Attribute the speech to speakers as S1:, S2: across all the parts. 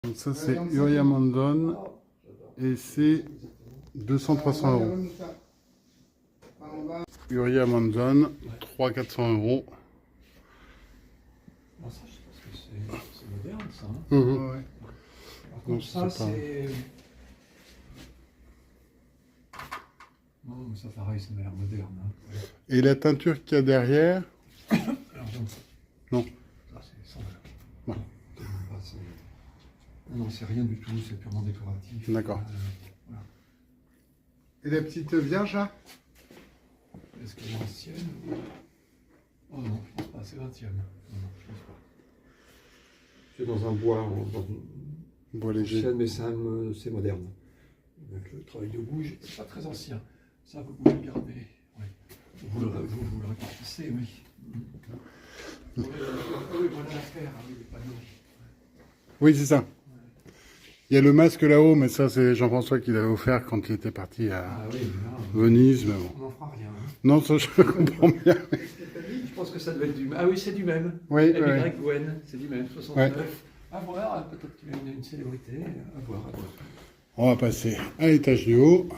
S1: Donc ça c'est Uriamandon et c'est 200-300 euros. Uriamandon, 300-400 euros.
S2: Bon, ça, je pense que c'est moderne, ça. Hein.
S1: Ouais.
S2: Par
S1: Non,
S2: contre, ça,
S1: c'est pas-
S2: c'est... Non, mais ça, pareil, ça m'a l'air moderne. Hein.
S1: Et la teinture qu'il y a derrière,
S2: Alors, donc,
S1: non.
S2: ça, c'est sans valeur.
S1: Ouais.
S2: Non, c'est rien du tout, c'est purement décoratif.
S1: D'accord.
S2: Voilà.
S1: Et la petite vierge là?
S2: Est-ce qu'elle est ancienne ou... Oh non, je pense pas, c'est 20e. Non, je pense pas. C'est dans un bois, dans une
S1: Bois léger.
S2: ancienne, mais c'est moderne. Avec le travail de bouge, c'est pas très ancien. Ça, vous pouvez le garder. Ouais. Vous le répartissez, oui. Oui, voilà l'affaire, oui, les panneaux.
S1: Oui, c'est ça. Il y a le masque là-haut, mais ça c'est Jean-François qui l'avait offert quand il était parti à
S2: Ah oui, mais là,
S1: Venise, mais bon.
S2: on n'en fera rien. Hein.
S1: Non, ça je comprends bien.
S2: Je pense que ça doit être du même. Ah oui, c'est du même.
S1: Oui,
S2: MY
S1: oui.
S2: Gwen, c'est du même, 69. À voir, peut-être qu'il y a une célébrité. À voir, à voir.
S1: On va passer à l'étage du haut.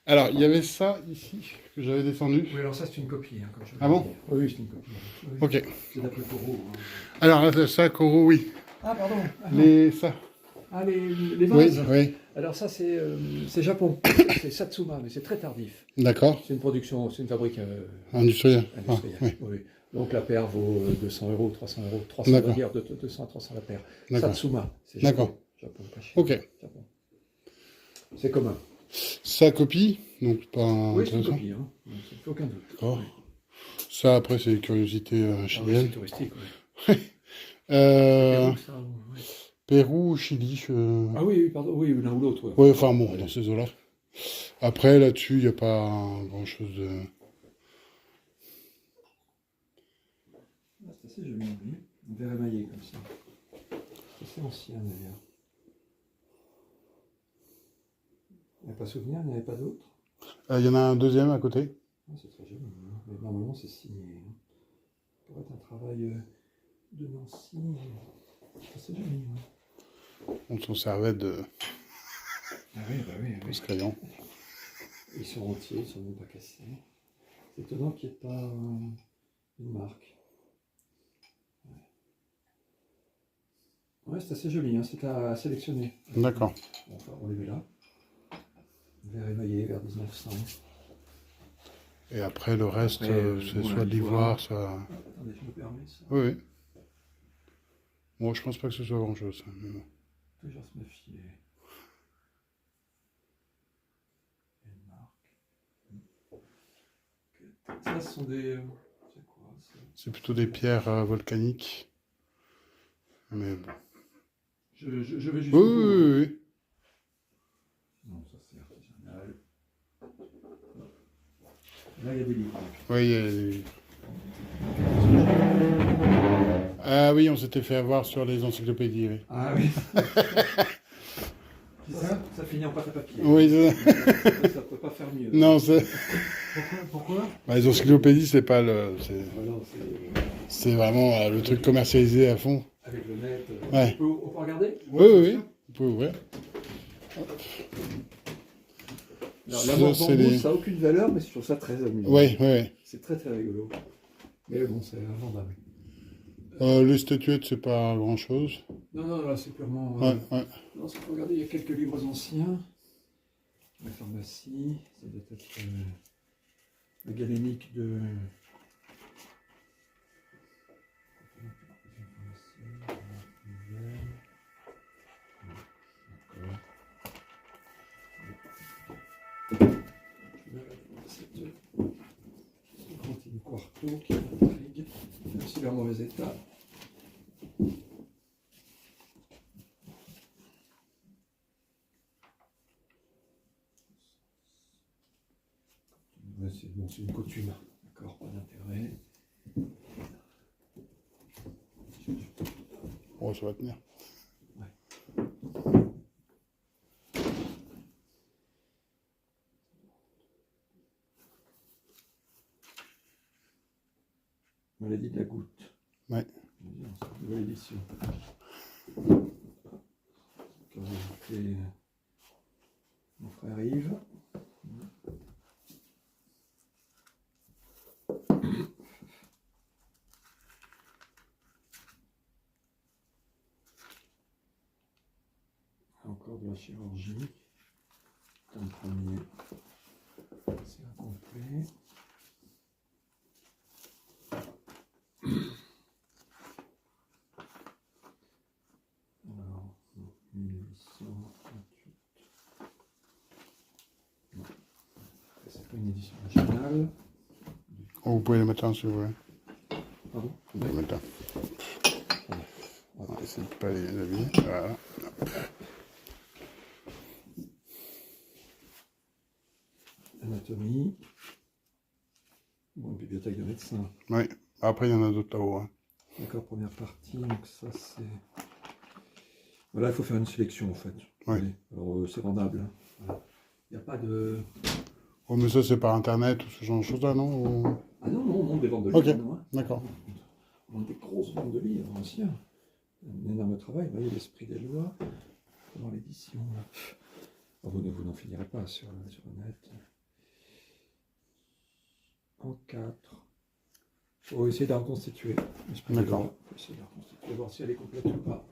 S1: Alors, il y avait ça ici que j'avais descendu.
S2: Oui, alors ça, c'est une copie. Hein, comme je
S1: Ah bon?
S2: dit. Oui, c'est une copie. Oui.
S1: Ok.
S2: C'est d'après Corot. Hein.
S1: Alors, là, ça, Koro, oui.
S2: Ah, pardon. Ah, non.
S1: Ça.
S2: Ah, les
S1: Oui,
S2: vases.
S1: oui.
S2: Alors ça, c'est Japon. C'est Satsuma, mais c'est très tardif.
S1: D'accord.
S2: C'est une production, c'est une fabrique
S1: Industriel.
S2: industrielle.
S1: Ah, oui.
S2: Oui. Donc la paire vaut 200 euros, 300 euros. 300, on va dire, de 200 à 300 la paire.
S1: D'accord.
S2: Satsuma, c'est
S1: D'accord.
S2: Japon. Japon, pas cher.
S1: Ok.
S2: Japon. C'est commun.
S1: Ça copie, donc pas
S2: Oui, c'est une
S1: intéressant.
S2: copie, hein. Donc, ça ne fait aucun doute.
S1: D'accord.
S2: Oui.
S1: Ça, après, c'est des curiosités
S2: Ah oui,
S1: chiliennes.
S2: c'est touristique, oui.
S1: Euh,
S2: Pérou, ça, oui.
S1: Pérou ou Chili.
S2: Ah oui, pardon, oui, l'un ou l'autre. Ouais.
S1: Oui, enfin bon, dans ces eaux-là. Après, là-dessus, il n'y a pas grand-chose de...
S2: Ah, c'est assez joli, oui. Un verre émaillé comme ça. C'est assez ancien d'ailleurs. Il n'y a pas souvenir, il n'y en avait pas d'autres.
S1: Il y en a un deuxième à côté.
S2: Ah, c'est très joli, hein. Mais normalement c'est signé. Hein. Ça pourrait être un travail de Nancy. C'est assez joli. Hein.
S1: On s'en servait de
S2: Ah oui, bah oui.
S1: ce crayon.
S2: Ils sont entiers, ils sont même pas cassés. C'est étonnant qu'il n'y ait pas une marque. Ouais, c'est assez joli, hein. C'est à sélectionner.
S1: D'accord.
S2: Bon, enfin, on les met là. Verre émaillé, vers 1900.
S1: Et après, le reste,
S2: Après,
S1: c'est
S2: bon,
S1: soit
S2: la
S1: de l'ivoire, soit...
S2: Ah, attendez, je me permets ça.
S1: Oui, oui. Bon, je pense pas que ce soit grand-chose. Ça, mais bon.
S2: Toujours se méfier. Une marque. Ça, ce sont des... c'est quoi ça?
S1: C'est plutôt des pierres volcaniques. Mais bon.
S2: Je vais juste...
S1: Oui.
S2: Non, ça c'est artisanal. Là, il y a des livres.
S1: Oui, il y a des- Ah oui, on s'était fait avoir sur les encyclopédies. Oui,
S2: Ah oui. Ça finit en pâte à papier.
S1: oui
S2: Ça peut pas faire mieux.
S1: non, c'est...
S2: Pourquoi
S1: Bah, les encyclopédies, c'est pas le...
S2: Voilà,
S1: C'est vraiment le truc commercialisé à fond.
S2: avec le net.
S1: Ouais.
S2: On peut regarder?
S1: Oui. Vous pouvez ouvrir.
S2: Alors, la mort
S1: c'est
S2: bambou,
S1: les-
S2: ça n'a aucune valeur, mais je trouve ça très amusant.
S1: Oui.
S2: C'est très très rigolo. Mais bon, c'est invendable.
S1: Les statuettes, c'est pas grand-chose.
S2: Non, là, c'est purement...
S1: Ouais.
S2: Non, il faut regarder, il y a quelques livres anciens. La pharmacie, ça doit être la galénique de... Une quarto qui m'intrigue, même s'il est en mauvais état. Ouais, c'est une coutume, d'accord, pas d'intérêt.
S1: Oh, ça va tenir.
S2: Maladie de la goutte.
S1: Ouais.
S2: nouvelle édition. Curiosité, mon frère Yves. Encore de la chirurgie. Un premier, c'est incomplet. Alors, 1828. Non. C'est pas une édition originale.
S1: Oh, vous pouvez le mettre un si vous voulez.
S2: Pardon?
S1: Vous pouvez le mettre un. On va essayer de pas les habiller. Voilà.
S2: Anatomie. Bon, bibliothèque de médecin.
S1: Oui. Après, il y en a d'autres là-haut. Hein.
S2: D'accord, première partie. Donc ça, c'est... Voilà, il faut faire une sélection, en fait.
S1: Oui.
S2: Allez, alors, c'est vendable. Hein. Voilà. Il n'y a pas de...
S1: Oh, mais ça, c'est par Internet ou ce genre de choses-là, non ou...
S2: Ah non, non, on monte des ventes de
S1: Ok.
S2: livres. Hein.
S1: D'accord.
S2: On monte des grosses ventes de livres anciens. Un énorme travail. Vous voyez, l'esprit des lois. Dans l'édition. Oh, vous n'en finirez pas sur le net. En 4. Il faut essayer de la reconstituer.
S1: D'accord.
S2: Il faut essayer de la reconstituer, voir si elle est complète ou pas.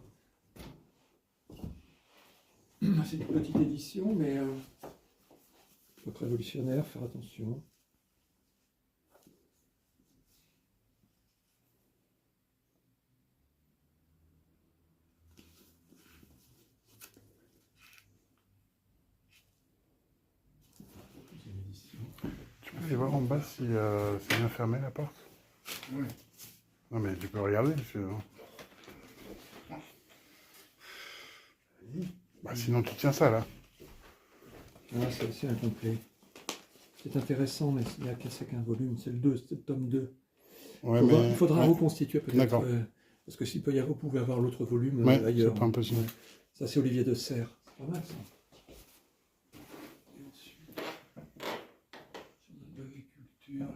S2: C'est une petite édition, mais pas très révolutionnaire, faire attention. Deuxième édition.
S1: Tu peux aller voir en bas si c'est bien fermé la porte?
S2: Oui.
S1: Non, mais tu peux regarder. Bah, sinon, tu tiens ça là.
S2: Ah, c'est aussi incomplet. C'est intéressant, mais il n'y a qu'un volume. C'est le 2, c'est le tome 2.
S1: Ouais,
S2: Il faudra
S1: ouais.
S2: reconstituer peut-être.
S1: D'accord.
S2: Parce que s'il peut y avoir, vous pouvez avoir l'autre volume
S1: Ouais,
S2: ailleurs.
S1: c'est pas impossible.
S2: Ouais. Ça, c'est Olivier de Serres. C'est pas mal, ça. Et ensuite, sur l'agriculture,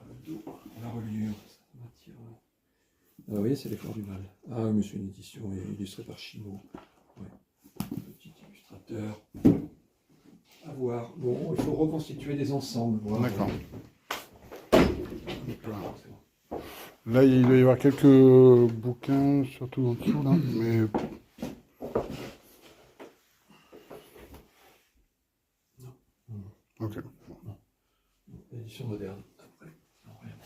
S2: le dos, la reliure, ça m'attire. Ah, vous voyez, c'est l'effort du mal. Ah oui, mais c'est une édition illustrée par Chimo. Ouais. Petit illustrateur. À voir. Bon, il faut reconstituer des ensembles. Voir.
S1: D'accord.
S2: Ah, c'est bon.
S1: Là, il doit y avoir quelques bouquins, surtout en dessous, là. Mais ok.
S2: Édition moderne. Après, non, rien.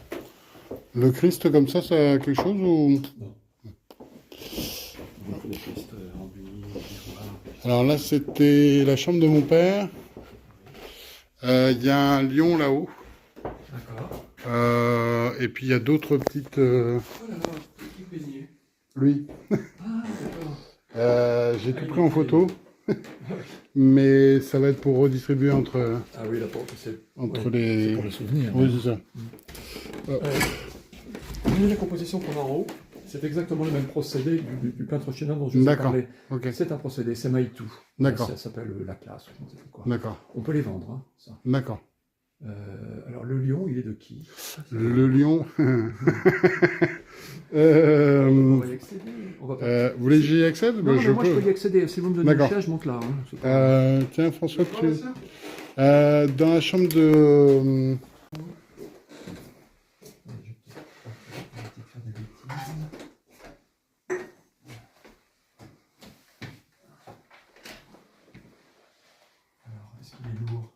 S1: Le Christ comme ça a quelque chose ou...
S2: Non. Beaucoup de Christ remblis, miroir.
S1: Alors là, c'était la chambre de mon père. Il y a un lion là-haut.
S2: D'accord.
S1: Et puis il y a d'autres petites...
S2: Oh là là, petit beignet.
S1: Lui.
S2: Ah, d'accord.
S1: J'ai tout pris en photo. Mais ça va être pour redistribuer entre
S2: Ah oui, là, c'est
S1: ouais,
S2: les...
S1: les...
S2: pour le souvenir.
S1: Oui, c'est ça.
S2: La composition qu'on a en haut, c'est exactement le même procédé du peintre chinois dont je vous ai
S1: D'accord.
S2: parlé.
S1: Ok.
S2: C'est un procédé, c'est Maitu.
S1: D'accord.
S2: Ça s'appelle la classe, je ne sais plus quoi.
S1: D'accord.
S2: On peut les vendre, hein, ça.
S1: D'accord.
S2: Alors, le lion, il est de qui?
S1: Le lion...
S2: On va y accéder. On va pas...
S1: vous voulez que j'y accède?
S2: Non,
S1: Ben,
S2: mais moi, je peux y accéder. Si vous me donnez une
S1: D'accord.
S2: chaise, je monte là. Hein. C'est pas-
S1: Tiens, François, tu... dans la chambre de...
S2: Alors, est-ce qu'il est lourd?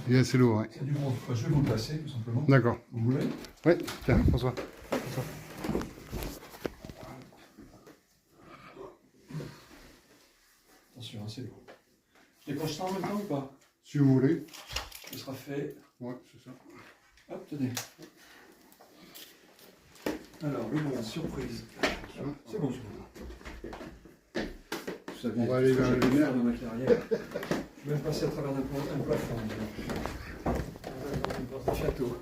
S1: Il est assez lourd, ouais.
S2: C'est du lourd. Je vais vous le placer, tout simplement.
S1: D'accord.
S2: Vous voulez?
S1: Ouais, tiens, François.
S2: Attention, hein, c'est lourd. Je décroche ça en même temps ou pas?
S1: Si vous voulez.
S2: Ce sera fait.
S1: Ouais, c'est ça.
S2: Hop, tenez. Alors, le bon, surprise. C'est bon, vous savez,
S1: On va aller
S2: ce que
S1: vers
S2: j'ai
S1: la
S2: pu
S1: lumière.
S2: faire dans ma carrière. Je vais même passer à travers un plafond. Dans un château.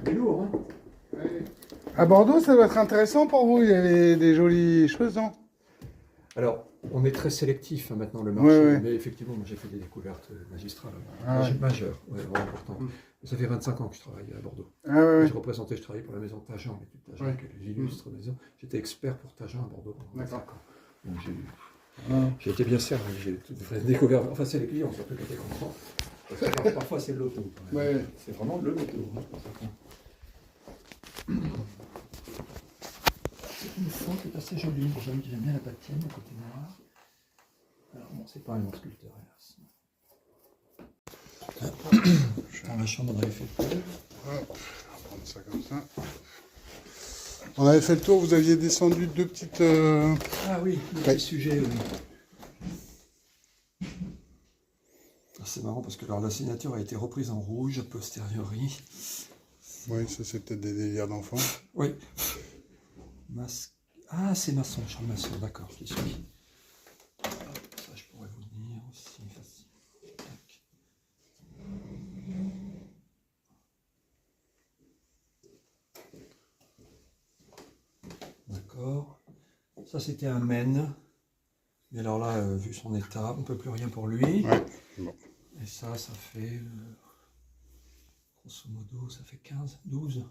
S2: Il est lourd, hein?
S1: À Bordeaux, ça doit être intéressant pour vous. Il y a des jolies choses, non?
S2: Alors, on est très sélectif hein, maintenant le
S1: Ouais,
S2: marché,
S1: ouais.
S2: mais effectivement, moi j'ai fait des découvertes magistrales,
S1: Ah ouais.
S2: majeures, ouais, vraiment importantes. Ça fait 25 ans que je travaille à Bordeaux.
S1: Ah ouais, ouais.
S2: Je représentais, je travaillais pour la maison Tajan, l'étude Tajan,
S1: Ouais.
S2: qui est l'illustre maison. J'étais expert pour Tajan à Bordeaux pendant
S1: D'accord.
S2: 25 ans. Donc
S1: Ah.
S2: j'ai été bien servi, j'ai découvert, enfin c'est les clients surtout qui étaient contents. Parce que parfois c'est le loto. Quand même.
S1: Ouais.
S2: C'est vraiment le loto. Hein, pour certains. C'est une fond qui est assez jolie. J'aime bien la bâtienne, le côté noir. Alors bon, c'est pas un grand sculpteur, hélas. Dans la chambre, on avait fait le tour.
S1: Hop, on va prendre ça comme ça. On avait fait le tour, vous aviez descendu deux petites...
S2: Ah oui, le
S1: Ouais.
S2: petit sujet, oui. Ah, c'est marrant parce que alors, la signature a été reprise en rouge a posteriori.
S1: Oui, ça c'est peut-être des délires d'enfants.
S2: Oui. Ah, c'est maçon, Charles Masson, d'accord, je suis. Hop, ça, je pourrais vous dire aussi facile. Tac. D'accord. Ça, c'était un Maine. Mais alors là, vu son état, on ne peut plus rien pour lui.
S1: Ouais, bon.
S2: Et ça fait, grosso modo, ça fait 15, 12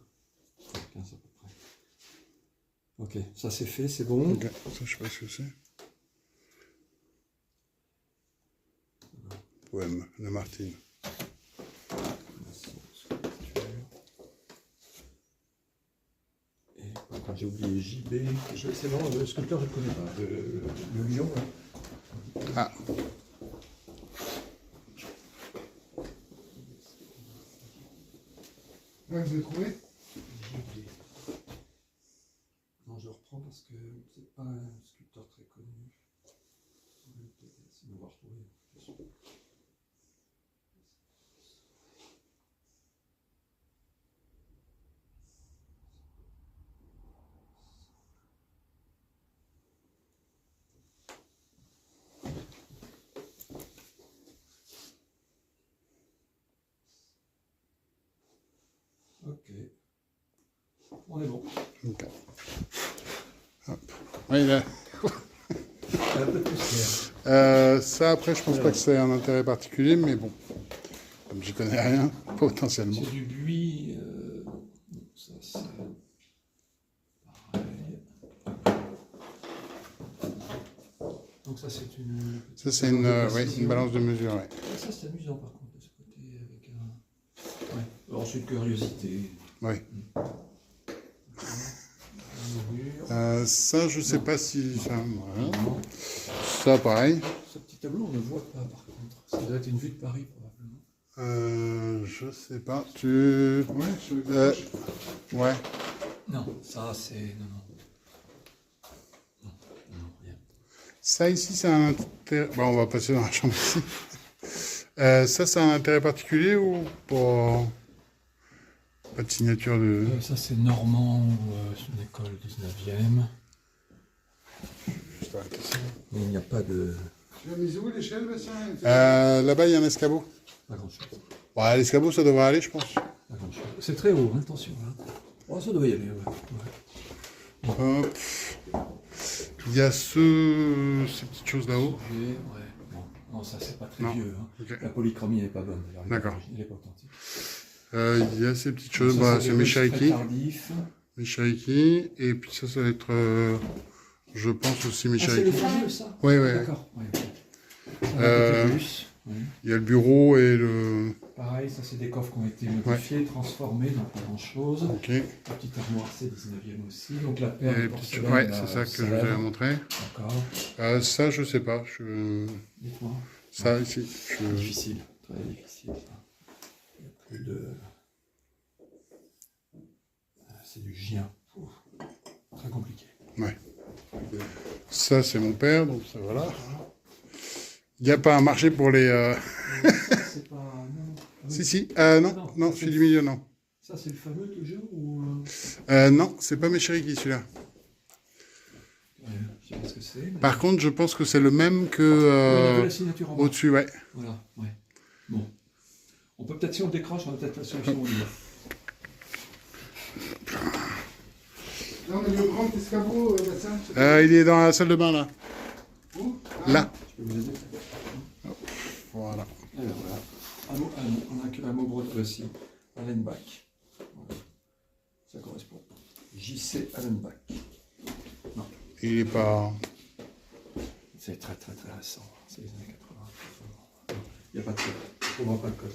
S2: 15 à peu près. Ok, ça c'est fait, c'est bon.
S1: Ok, ça je sais pas ce que c'est. Poème, Lamartine.
S2: Et quand j'ai oublié JB, c'est vraiment le sculpteur, je ne le connais pas, le lion. Là.
S1: Ah, ouais, vous avez trouvé?
S2: JB. Non, je reprends parce que c'est pas un sculpteur très connu. C'est de l'avoir retrouvé. Ok. On est bon.
S1: ok. Hop. Oui, là.
S2: Un peu de poussière.
S1: Ça après je pense pas que c'est un intérêt particulier, mais bon. Comme j'y connais rien, potentiellement.
S2: C'est du buis. Ça, c'est pareil. Donc ça, c'est une...
S1: Ça c'est une, ouais, une balance de mesure, ouais.
S2: Ça, c'est amusant, par contre, de ce côté, avec un... Ouais. Alors, c'est une curiosité.
S1: Oui.
S2: Un mur.
S1: Ça je sais pas si... Ça, voilà.
S2: Non.
S1: Ça pareil.
S2: Ce petit tableau, on ne le voit pas, par contre. Ça doit être une vue de Paris, probablement.
S1: Je sais pas. Tu... Ouais.
S2: Non, ça, c'est... Non, non. Non, non, rien.
S1: Ça ici, c'est un intérêt... Bon, on va passer dans la chambre ici. Ça, c'est un intérêt particulier ou pas? Pas de signature de...
S2: Ça, c'est normand, c'est une école 19e.
S1: Juste la question.
S2: Mais il n'y a pas de...
S1: Tu l'as mis où l'échelle, Bastien? Là-bas, il y a un escabeau.
S2: Pas grand-chose.
S1: Ouais, l'escabeau, ça devrait aller, je pense.
S2: Pas grand-chose. C'est très haut, hein, attention. Hein. Oh, ça doit y aller, ouais.
S1: Hop. Il y a ces petites choses là-haut.
S2: Ouais. Bon. Non, ça, c'est pas très
S1: Non.
S2: vieux. Hein.
S1: Ok.
S2: La polychromie n'est pas bonne, d'ailleurs.
S1: D'accord.
S2: Elle n'est pas authentique.
S1: Il y a ces petites choses.
S2: Ça,
S1: Bah,
S2: des
S1: c'est
S2: Russes
S1: Michaiki.
S2: très tardifs.
S1: Michaiki. Et puis ça va être, je pense aussi
S2: Ah, c'est
S1: Michaiki.
S2: le fameux, ça?
S1: Oui, oui.
S2: D'accord. Ouais. Ça va être plus. Ouais.
S1: Il y a le bureau et le...
S2: Pareil, ça, c'est des coffres qui ont été modifiés, transformés dans pas grand-chose.
S1: Ok.
S2: La petite armoire, c'est 19e aussi. Donc la
S1: Il y
S2: paire
S1: a
S2: de
S1: les petites choses.
S2: porcelaine,
S1: Ouais, c'est ça que je vous
S2: célèbre.
S1: avais montré.
S2: D'accord.
S1: Ça, je sais pas.
S2: Dites-moi.
S1: Ça, ici.
S2: Difficile, très difficile. Ça. Il n'y a plus de... C'est du gien. Ouf. Très compliqué.
S1: Ouais. Ça, c'est mon père, donc ça, voilà. Il n'y a pas un marché pour les...
S2: C'est pas... Non. Ah oui.
S1: Si.
S2: Non,
S1: Non,
S2: ça,
S1: celui du milieu, non.
S2: Ça, c'est le fameux toujours ou...
S1: Non, c'est pas Michaiki, celui-là.
S2: Ouais, je sais pas ce que c'est. Mais...
S1: Par contre, je pense que c'est le même
S2: on a vu
S1: que
S2: la signature en bas.
S1: au-dessus, ouais.
S2: Voilà, ouais. Bon. On peut peut-être, si on le décroche, on a peut-être la solution au lieu.
S1: Non, mais le grand escabeau, il est dans la salle de bain, là.
S2: Où?
S1: Là.
S2: Je peux vous aider.
S1: Voilà.
S2: Alors voilà. On n'a qu'un mot breton aussi. Allenbach. Voilà. Ça correspond. J.C. Allenbach. Non.
S1: Il est pas...
S2: C'est très très très récent. C'est les années 80. Il n'y a pas de code. On ne voit pas de code.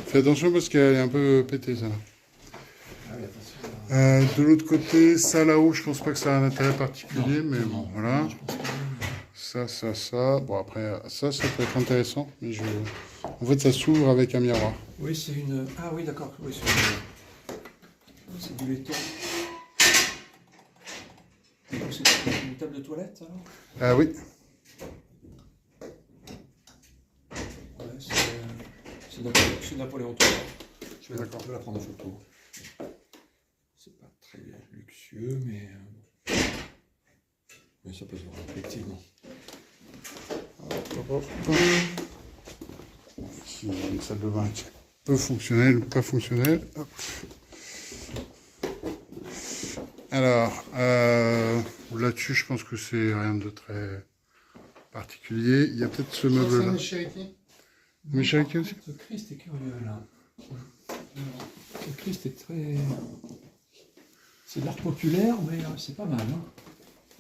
S1: Fais attention parce qu'elle est un peu pétée, ça.
S2: Ah oui, attention.
S1: De l'autre côté, ça là-haut, je pense pas que ça a un intérêt particulier, mais bon, voilà.
S2: Je pense que...
S1: Ça. Bon, après, ça peut être intéressant, mais je... En fait, ça s'ouvre avec un miroir.
S2: Oui, c'est une... Ah oui, d'accord. Oui, c'est du laiton. C'est une table de toilette, alors?
S1: Ah oui.
S2: Ouais, c'est Napoléon III. Je vais la prendre en photo. C'est pas très luxueux, mais ça peut se voir, effectivement.
S1: Ici, une salle de bain peu fonctionnelle ou pas fonctionnelle. Hop. Alors, là-dessus, je pense que c'est rien de très particulier. Il y a peut-être ce meuble-là. Mais Cherokee aussi.
S2: Ce Christ est curieux, là. Ce Christ est très... C'est de l'art populaire, mais c'est pas mal. Hein.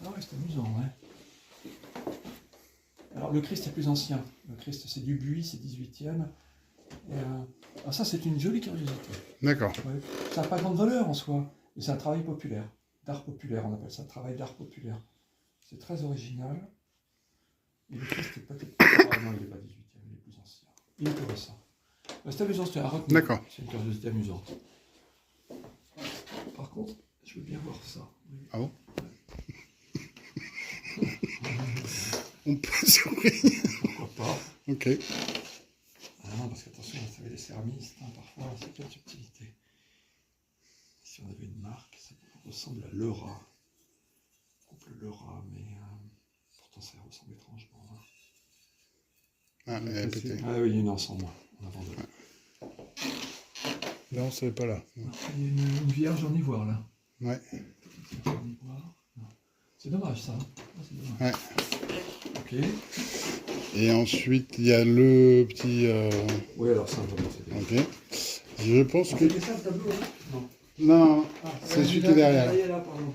S2: Ah ouais, c'est amusant, ouais. Alors, le Christ est plus ancien. Le Christ, c'est Dubuis, c'est 18e. Alors ça, c'est une jolie curiosité.
S1: D'accord.
S2: Ouais. Ça n'a pas grande valeur en soi, mais c'est un travail populaire. D'art populaire, on appelle ça, travail d'art populaire. C'est très original. Et le Christ est peut-être... Ah non, il n'est pas 18e, il est plus ancien. Il est plus récent. C'est amusant, c'est un retenue.
S1: D'accord.
S2: C'est une curiosité amusante. Par contre, je veux bien voir ça. Oui.
S1: Ah bon? On peut sourire.
S2: Pourquoi pas?
S1: Ok.
S2: Ah non, parce qu'attention, vous savez, les céramistes, hein, parfois, c'est quelle subtilité. Si on avait une marque, ça ressemble à Leura. Couple Leura, mais pourtant ça ressemble étrangement. Hein.
S1: Ah, elle est pétée.
S2: Ah oui, il y a une ensemble, on a vendu.
S1: Non, c'est pas là.
S2: Il y a une vierge en ivoire, là.
S1: Ouais.
S2: En ivoire. C'est dommage, ça. Ah, c'est dommage.
S1: Ouais.
S2: Ok.
S1: Et ensuite, il y a le petit...
S2: Oui, alors ça, on va c'est bien.
S1: Ok. Je pense que...
S2: C'était ça, le tableau, hein? Non.
S1: Non,
S2: Ah,
S1: c'est celui qui est derrière.
S2: Là, pardon.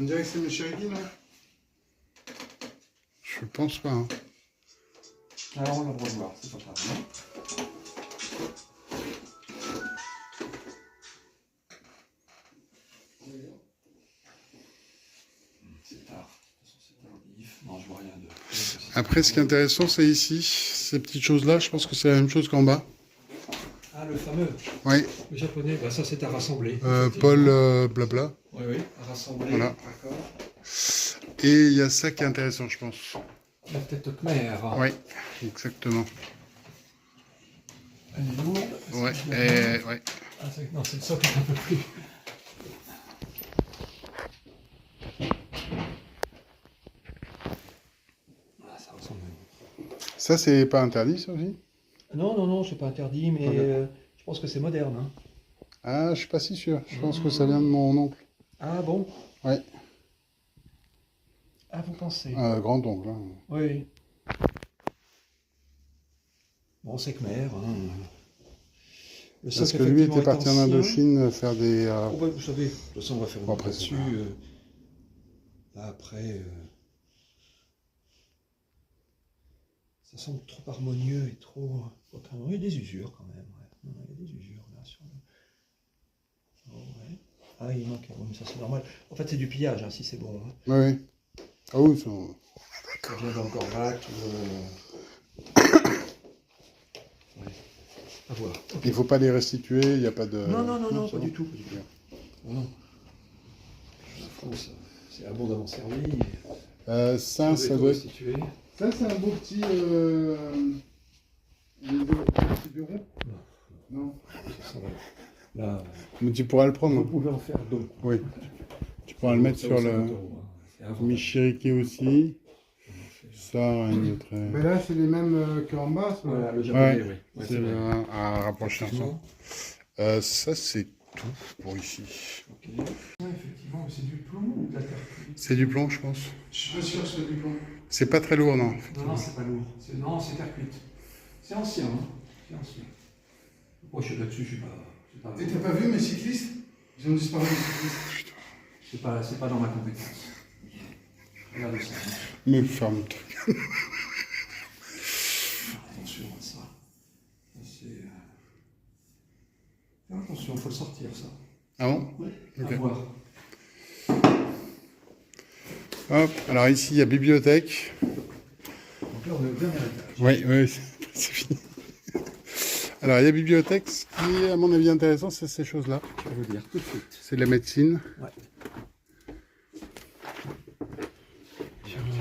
S1: On dirait que c'est mes Cherokee, non? Je pense pas. Hein.
S2: Alors, on va revoir, c'est pas grave. Hein. C'est tard. C'est tardif. Non, je vois rien de...
S1: Après, ce qui est intéressant, c'est ici. Ces petites choses-là, je pense que c'est la même chose qu'en bas.
S2: Ah, le fameux.
S1: Oui.
S2: Le japonais, bah ça c'est à rassembler.
S1: Paul blabla.
S2: Oui, oui, à rassembler.
S1: Voilà.
S2: D'accord.
S1: Et il y a ça qui est intéressant, je pense.
S2: La tête Khmer.
S1: Oui, exactement.
S2: Elle est lourde.
S1: Ouais, ouais.
S2: Ah, non, c'est le socle un peu plus. Ah, ça ressemble à...
S1: Ça, c'est pas interdit, ça aussi?
S2: Non, non, non, c'est pas interdit, mais je pense que c'est moderne. Hein.
S1: Ah, je suis pas si sûr. Je pense que ça vient de mon oncle.
S2: Ah bon?
S1: Ouais.
S2: Ah, vous pensez?
S1: Grand-oncle. Hein.
S2: Oui. Bon, c'est Khmer. Hein. Le
S1: Parce
S2: socle,
S1: que lui était
S2: effectivement,
S1: parti
S2: est
S1: en
S2: ancien.
S1: Indochine faire des...
S2: Oh, bah, vous savez, de toute façon, on va faire une
S1: Bon, après,
S2: là-dessus. Là, après, ça semble trop harmonieux et trop... Il y a des usures quand même. Ouais. Non, il y a des usures là sur le... Oh, ouais. Ah, il manque. Bon, mais ça c'est normal. En fait, c'est du pillage, hein, si c'est bon. Hein.
S1: Oui, oui. Ah oui, ça...
S2: Ça vient d'Angkor-Wat ouais. À voir. Okay.
S1: Il ne faut pas les restituer, il n'y a pas de...
S2: Non, non, non, non, pas
S1: bon.
S2: du tout. Pas du tout. Non. La France, c'est abondamment servi.
S1: Ça doit être...
S2: restituer.
S1: Ça, c'est un beau petit... petit bureau? Non.
S2: Là,
S1: mais tu pourras le prendre.
S2: vous pouvez en faire d'autres.
S1: Oui. Tu pourras le mettre sur le... Michiriki aussi. Ça, rien de très... Mais là, c'est les mêmes qu'en bas, ça.
S2: Voilà, le japonais,
S1: ouais.
S2: oui.
S1: C'est à rapprocher ensemble. Ça, c'est tout pour ici.
S2: Ok. Effectivement, c'est du plomb ou de la terre cuite?
S1: C'est du plomb, je pense.
S3: Je suis pas sûr que ce soit du plomb.
S1: C'est pas très lourd, non.
S2: Non, c'est pas lourd. Non, c'est terre cuite. C'est ancien, hein. C'est ancien. Moi, je suis là-dessus, je suis pas...
S3: Et t'as pas vu mes cyclistes? Ils ont disparu, les cyclistes.
S2: C'est pas dans ma compétence. Regardez ça.
S1: Mais ferme-toi.
S2: Attention à ça. Faire attention, il faut le sortir, ça.
S1: Ah bon?
S2: Oui.
S1: Ok.
S2: À voir.
S1: Hop, alors ici, il y a bibliothèque.
S2: Donc là, on est au dernier étage.
S1: Oui, oui, c'est fini. Alors, il y a bibliothèque. Ce qui est, à mon avis, intéressant, c'est ces choses-là.
S2: Je vais vous dire tout de suite.
S1: C'est la médecine.
S2: Ouais. Chirurgie,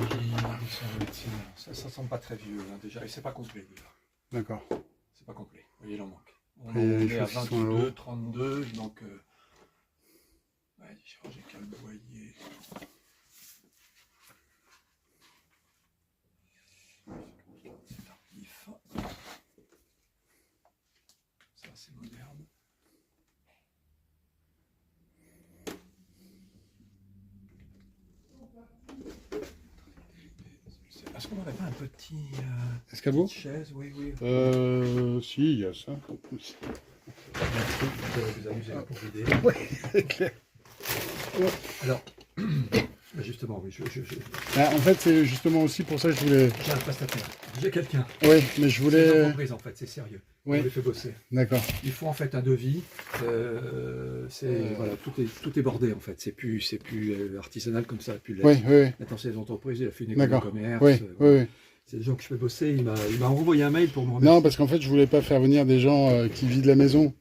S2: médecine. Ça semble pas très vieux, hein, déjà. Et c'est pas complet, déjà.
S1: D'accord.
S2: C'est pas complet. Vous voyez, il en manque. On
S1: Et il y a les
S2: est à
S1: choses qui sont
S2: 22,
S1: là-haut.
S2: 32, donc... ouais, chirurgical, boyer... C'est tardif. Ça, c'est moderne. Est-ce qu'on n'aurait pas un petit...
S1: Escabeau?
S2: petite chaise? Oui, oui.
S1: Si, il y a ça. En plus.
S2: Vous allez vous amuser là pour vider.
S1: Oui, c'est clair.
S2: Alors, justement, oui,
S1: Ah, en fait, c'est justement aussi pour ça que je voulais...
S2: j'ai un prestataire. J'ai quelqu'un.
S1: Oui, mais je
S2: C'est une
S1: voulais...
S2: entreprise, en fait, c'est sérieux.
S1: Oui.
S2: On les fait bosser.
S1: D'accord.
S2: Il faut en fait un devis. Voilà, tout est bordé en fait. C'est plus artisanal comme ça. Puis
S1: Oui, oui,
S2: maintenant c'est des entreprises. Il a fait une école de
S1: d'accord.
S2: commerce.
S1: Oui, oui, oui.
S2: C'est des gens que je fais bosser. Il m'a envoyé un mail pour me remercier.
S1: Non, parce qu'en fait, je voulais pas faire venir des gens qui vident la maison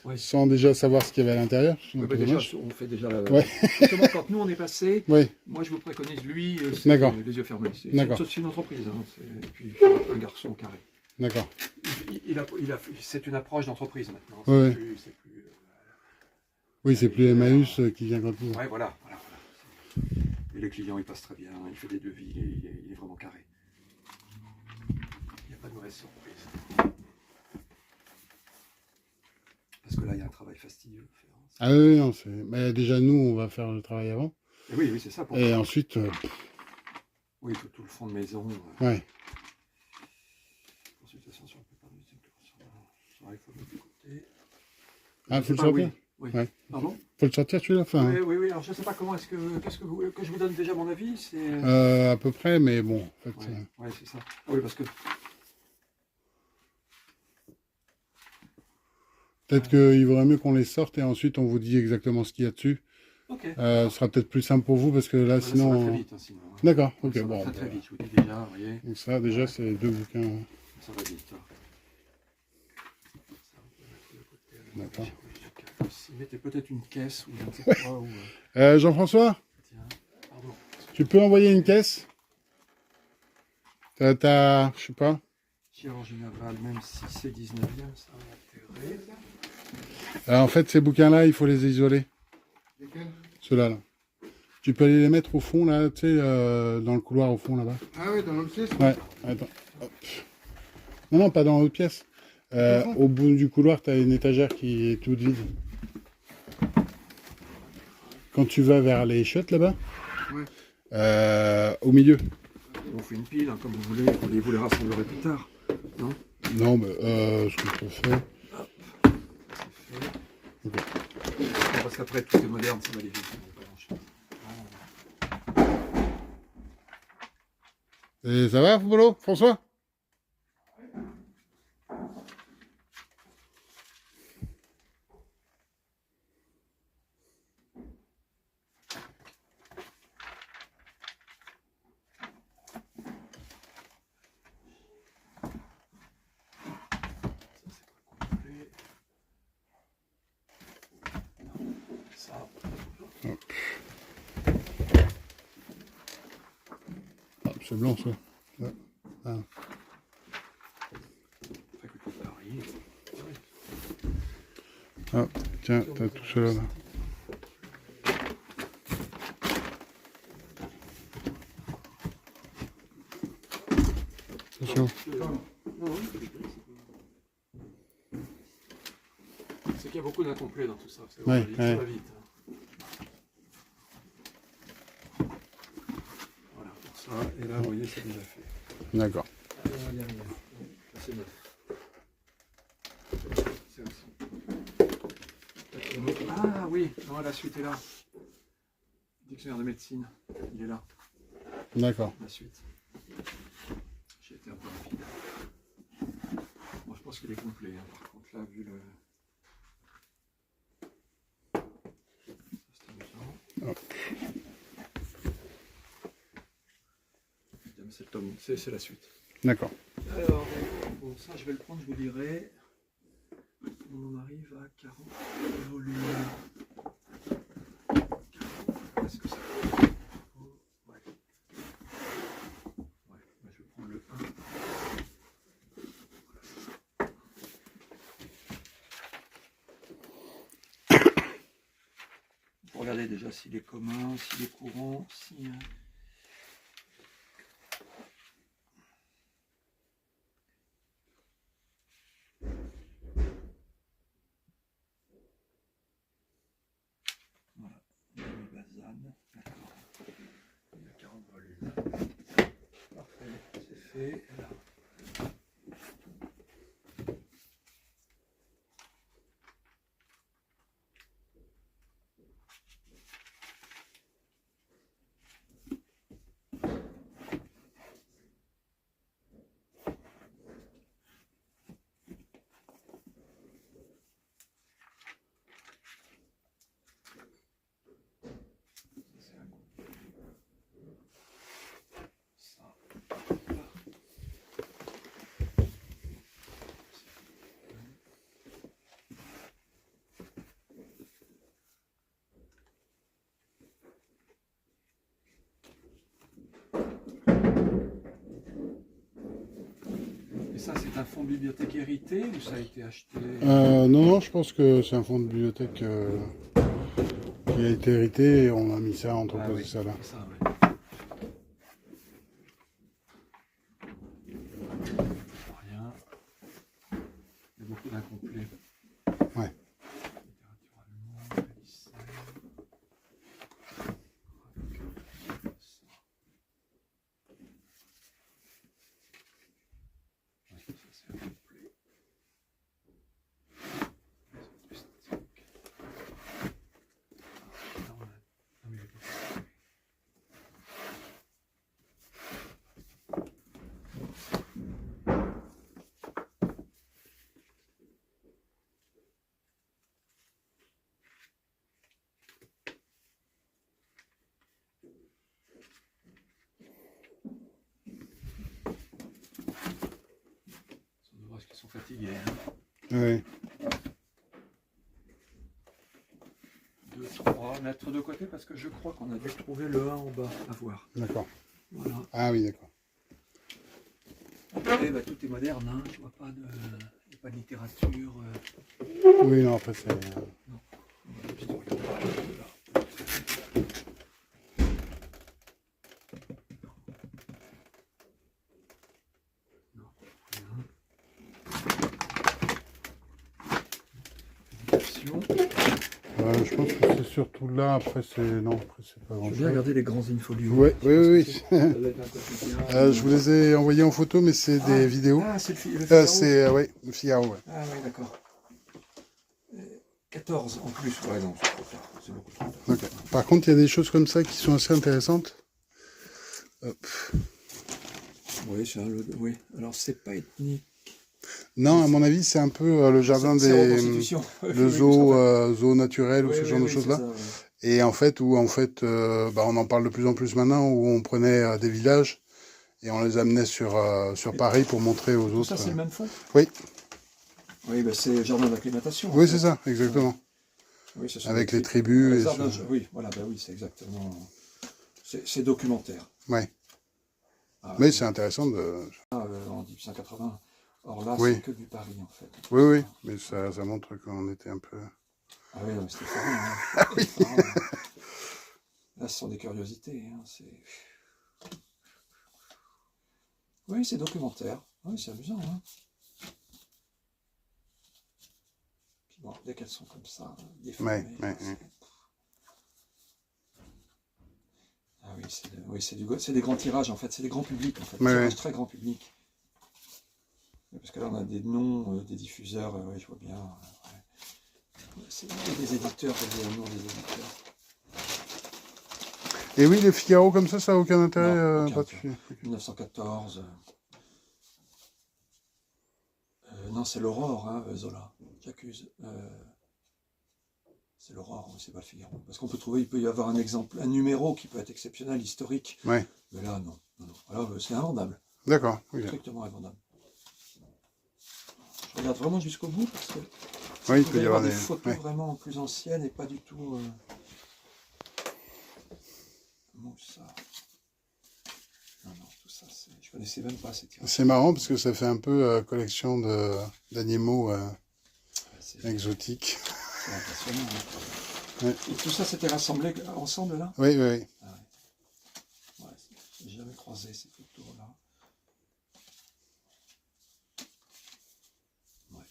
S2: Ouais.
S1: sans déjà savoir ce qu'il y avait à l'intérieur. C'est un
S2: Ouais,
S1: peu
S2: déjà,
S1: dommage.
S2: on fait déjà.
S1: Ouais.
S2: Justement, quand nous on est passé,
S1: Oui,
S2: moi je vous préconise lui.
S1: D'accord.
S2: Les yeux fermés.
S1: D'accord.
S2: C'est une entreprise. Hein, et puis un garçon carré.
S1: d'accord.
S2: C'est une approche d'entreprise maintenant.
S1: Ouais.
S2: C'est plus,
S1: Oui, c'est plus Emmaüs qui vient quand il...
S2: ouais, voilà. Et les clients, il passe très bien, il fait des devis, il est vraiment carré. Il n'y a pas de mauvaise surprise. Parce que là, il y a un travail fastidieux à faire.
S1: Ah oui, non, c'est... Mais déjà, nous, on va faire le travail avant.
S2: Et oui, c'est ça.
S1: Et ensuite...
S2: Oui, tout le fond de maison.
S1: Ouais.
S2: Consultation sur le préparation il faut le côté.
S1: Ah, faut le sortir?
S2: Oui.
S1: Ouais.
S2: Pardon?
S1: Faut le sortir, celui-là? Enfin,
S2: Oui. Alors, je ne sais pas comment qu'est-ce que vous voulez que je vous donne déjà mon avis? C'est...
S1: à peu près, mais bon, en fait...
S2: Ouais, c'est ça. Ah oui, parce que...
S1: Peut-être qu'il vaudrait mieux qu'on les sorte et ensuite on vous dit exactement ce qu'il y a dessus.
S2: Ok.
S1: Ce sera peut-être plus simple pour vous parce que là,
S2: Ça
S1: sinon...
S2: va très vite, hein, sinon. Hein.
S1: D'accord, ok,
S2: Ça va
S1: bon.
S2: très vite, je vous dis déjà, vous voyez.
S1: Donc ça, déjà, c'est 2 bouquins.
S2: Ça va vite. Hein. Ça, on peut mettre de côté.
S1: D'accord.
S2: Mettez peut-être une caisse ou je ne sais pas. Ou,
S1: Jean-François,
S2: tiens, pardon.
S1: tu peux envoyer une caisse? T'as, je sais pas.
S2: Chirurgie navale, même si c'est 19e, ça a intérêt.
S1: En fait, ces bouquins-là, il faut les isoler.
S3: Lesquels?
S1: Ceux-là, là. Tu peux aller les mettre au fond, là, tu sais, dans le couloir au fond, là-bas.
S3: Ah oui, dans l'autre pièce?
S1: Ouais, attends. Hop. Non, pas dans l'autre pièce. Au bout du couloir, tu as une étagère qui est toute vide. Quand tu vas vers les chiottes, là-bas, au milieu.
S2: On fait une pile, hein, comme vous voulez. Vous les rassemblerez plus tard. Non?
S1: Non, mais ce que je peux faire...
S2: C'est fait. Non, parce qu'après, tout est moderne, ça va aller vite.
S1: Et ça va, Bolo, François? C'est blanc, ça. Ouais. Ah. Ah, tiens, t'as tout cela là. Attention.
S2: C'est qu'il y a beaucoup d'incomplets dans tout ça.
S1: Ouais,
S2: Ça va vite. Voilà, pour ça. Et là, vous voyez, c'est déjà fait.
S1: D'accord.
S2: Derrière. C'est neuf. C'est aussi. Ah oui, non, la suite est là. Dictionnaire de médecine, il est là.
S1: D'accord.
S2: La suite. J'ai été un peu rapide. Bon, je pense qu'il est complet. Hein. Par contre, là, vu le... Ça, c'est amusant.
S1: Hop.
S2: C'est le tome, c'est la suite.
S1: D'accord.
S2: Alors, bon, ça, je vais le prendre, je vous dirai. On en arrive à 40 volumes. Est-ce que ça... Ouais. Ouais, je vais prendre le 1. Pour regarder déjà s'il est commun, s'il est courant, si... Bazane, d'accord. Il y a 40 volumes. Parfait, c'est fait. Là. Et ça, c'est un fonds bibliothèque hérité ou ça a été acheté?
S1: Non, je pense que c'est un fonds de bibliothèque qui a été hérité et on a mis ça, entreposé ça là.
S2: Ça, ouais. Rien. Il y a beaucoup d'incomplets.
S1: Ouais.
S2: Littérature allemande, lycée. Parce qu'ils sont fatigués. Hein.
S1: Oui.
S2: 2, 3, mettre de côté parce que je crois qu'on a dû trouver le 1 en bas à voir.
S1: D'accord.
S2: Voilà.
S1: Ah oui, d'accord.
S2: Et bah, tout est moderne, hein. Je vois pas de, y a pas de littérature.
S1: Oui, non, après c'est...
S2: Non. On va juste regarder là. Non, rien. Édition.
S1: je pense que c'est surtout là, après c'est... Non, après c'est pas
S2: Je
S1: grand
S2: veux
S1: chose.
S2: bien regarder les grands infolios.
S1: Ouais, oui, oui.
S2: Ça doit être un quotidien.
S1: Je vous les ai envoyés en photo, mais c'est des vidéos.
S2: Ah, c'est le Figaro.
S1: C'est, ouais, le Figaro, ouais.
S2: Ah oui, d'accord. 14 en plus. Ouais, non, c'est trop tard. C'est beaucoup trop tard.
S1: Okay. Par contre, il y a des choses comme ça qui sont assez intéressantes. Hop.
S2: Oui, oui. Alors, c'est pas ethnique.
S1: Non, à mon avis, c'est un peu le jardin de zoo naturel ou ce genre de choses-là.
S2: Ça, ouais.
S1: Et en fait, on en parle de plus en plus maintenant, où on prenait des villages et on les amenait sur Paris pour montrer aux autres.
S2: Ça, c'est le même fond?
S1: Oui.
S2: Oui, bah, c'est le jardin d'acclimatation.
S1: Oui, c'est ça, exactement.
S2: Oui, ce sont
S1: avec les tribus.
S2: Oui, voilà, bah oui, c'est exactement. C'est documentaire.
S1: Ouais.
S2: Ah,
S1: mais c'est intéressant de.
S2: En 1880. Or là,
S1: oui.
S2: c'est que du Paris, en fait.
S1: Oui, oui, mais ça montre qu'on était un peu.
S2: Ah oui, non, c'était effarant. Hein.
S1: Ah oui.
S2: Là, ce sont des curiosités. Hein. Oui, c'est documentaire. Oui, c'est amusant. Hein. Bon, dès qu'elles sont comme ça, déformées.
S1: Ouais, ouais, ouais.
S2: Ah oui, c'est des grands tirages en fait, c'est des grands publics en fait,
S1: Ouais,
S2: tirages
S1: ouais.
S2: très grand public. Parce que là on a des noms, des diffuseurs, oui je vois bien. Ouais. C'est des éditeurs, des noms des éditeurs.
S1: Et oui, les Figaro comme ça n'a aucun intérêt
S2: Non, aucun
S1: particulier.
S2: 1914. Non, c'est l'Aurore, hein, Zola. J'accuse. C'est l'Aurore, c'est pas le Figaro. Parce qu'on peut trouver, il peut y avoir un exemple, un numéro qui peut être exceptionnel, historique.
S1: Ouais.
S2: Mais là, non. Là, c'est invendable.
S1: D'accord. Oui,
S2: Strictement invendable. Je regarde vraiment jusqu'au bout parce que
S1: il peut y avoir
S2: des photos
S1: ouais.
S2: vraiment plus anciennes et pas du tout. Ça. Non, tout ça, je connaissais même pas ces tirages.
S1: C'est marrant parce que ça fait un peu collection d'animaux exotiques.
S2: C'est impressionnant. Hein.
S1: Ouais.
S2: Et tout ça s'était rassemblé ensemble là?
S1: Oui, oui, oui.
S2: Ah, ouais. J'ai jamais croisé ces photos là. Ouais.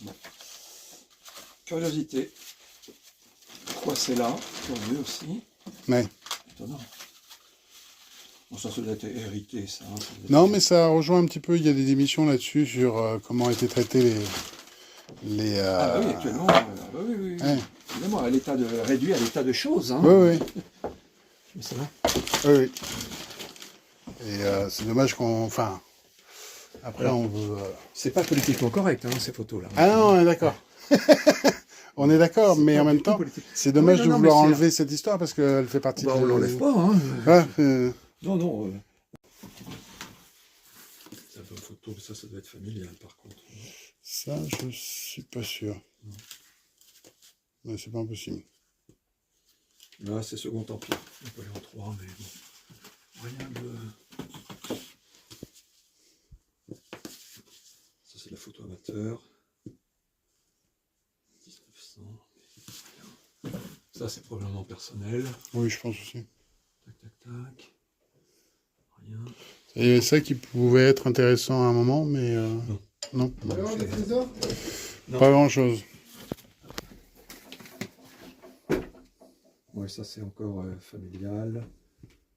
S2: Bon. Curiosité. Pourquoi c'est là? Curieux aussi.
S1: Ouais.
S2: Étonnant. Bon, ça doit être hérité, ça. Hein,
S1: non, mais ça rejoint un petit peu. Il y a des émissions là-dessus sur comment étaient traités les.
S2: Ah bah oui, actuellement. Oui.
S1: Ouais.
S2: Évidemment, réduit à l'état de choses. Hein.
S1: Oui, oui.
S2: Mais ça va.
S1: Oui, oui. Et c'est dommage qu'on. Enfin. Après,
S2: alors,
S1: on veut.
S2: C'est pas politiquement correct, hein, ces photos-là.
S1: Ah non, on est d'accord. On est d'accord, mais en même temps, c'est dommage de vouloir enlever cette histoire parce qu'elle fait partie
S2: bah,
S1: de...
S2: on l'enlève pas, hein.
S1: Ouais,
S2: Non. C'est un peu une photo, ça doit être familial, par contre.
S1: Ça, je suis pas sûr. Mais c'est pas impossible.
S2: Là, c'est Second Empire. Napoléon III, mais bon. Rien de... Ça, c'est la photo amateur. 1900. Ça, c'est probablement personnel.
S1: Oui, je pense aussi.
S2: Tac. Rien.
S1: Il y avait ça qui pouvait être intéressant à un moment, mais non.
S3: Alors, les trésors?
S1: Pas grand-chose.
S2: Ouais, ça, c'est encore familial.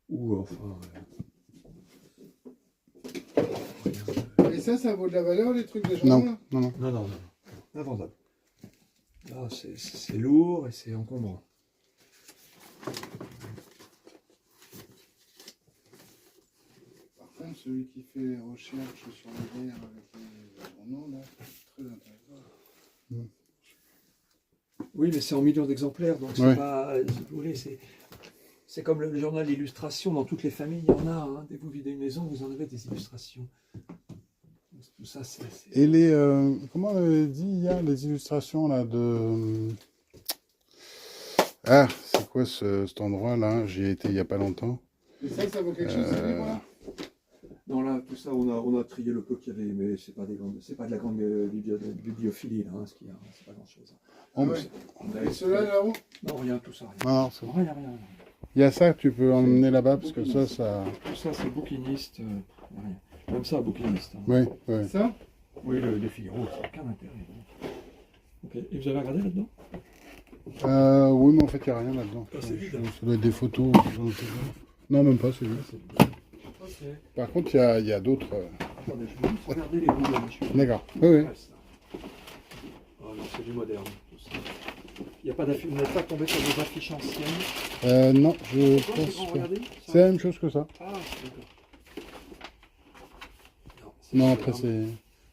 S2: Ou, enfin...
S3: Et ça vaut de la valeur, les trucs des gens là?
S2: Non. Invendable. Là, c'est lourd et c'est encombrant.
S3: Par contre, celui qui fait les recherches sur les verres avec les journaux, là, c'est très intéressant.
S2: Oui, mais c'est en millions d'exemplaires, donc c'est
S1: Ouais.
S2: pas... Si vous voulez, c'est comme le journal d'illustration, dans toutes les familles, il y en a. Hein. Dès que vous videz une maison, vous en avez des illustrations. Tout ça, c'est...
S1: Et les... comment on avait dit hier, les illustrations là de... Ah, c'est quoi cet endroit-là? J'y ai été il y a pas longtemps.
S3: Et ça vaut quelque chose, ces livres-là?
S2: Non, là, tout ça, on a trié le peu qu'il y avait, mais c'est pas de la grande bibliophilie, là, hein, ce qu'il y a, c'est pas grand-chose.
S3: Ah ouais. Et ceux-là, là-haut?
S2: Non, rien, tout ça, rien.
S1: Non, c'est bon.
S2: Rien.
S1: Il y a ça que tu peux emmener là-bas, parce que ça...
S2: Tout ça, c'est bouquiniste, rien. Même ça, bouquiniste. Hein.
S1: Oui.
S3: Ça?
S2: Oui, les Figaro, ça n'a aucun intérêt. Donc. Ok, et vous avez regardé là-dedans?
S1: Oui, mais en fait, il n'y a rien là-dedans.
S2: Ah, c'est vide.
S1: Ça doit être des photos. Non, même pas, c'est vide.
S2: Ok.
S1: Par contre, il y a d'autres...
S2: Attendez, je vais juste regarder les bouts là, monsieur.
S1: D'accord. Oui.
S2: Oh non, c'est du moderne, tout ça. Il n'y a pas d'affiche, vous n'êtes pas tombé sur des affiches anciennes?
S1: Non, je
S2: Pourquoi
S1: pense
S2: c'est grand,
S1: que...
S2: regardez, ça
S1: C'est la même chose que ça.
S2: Ah, d'accord.
S1: Non, après, c'est...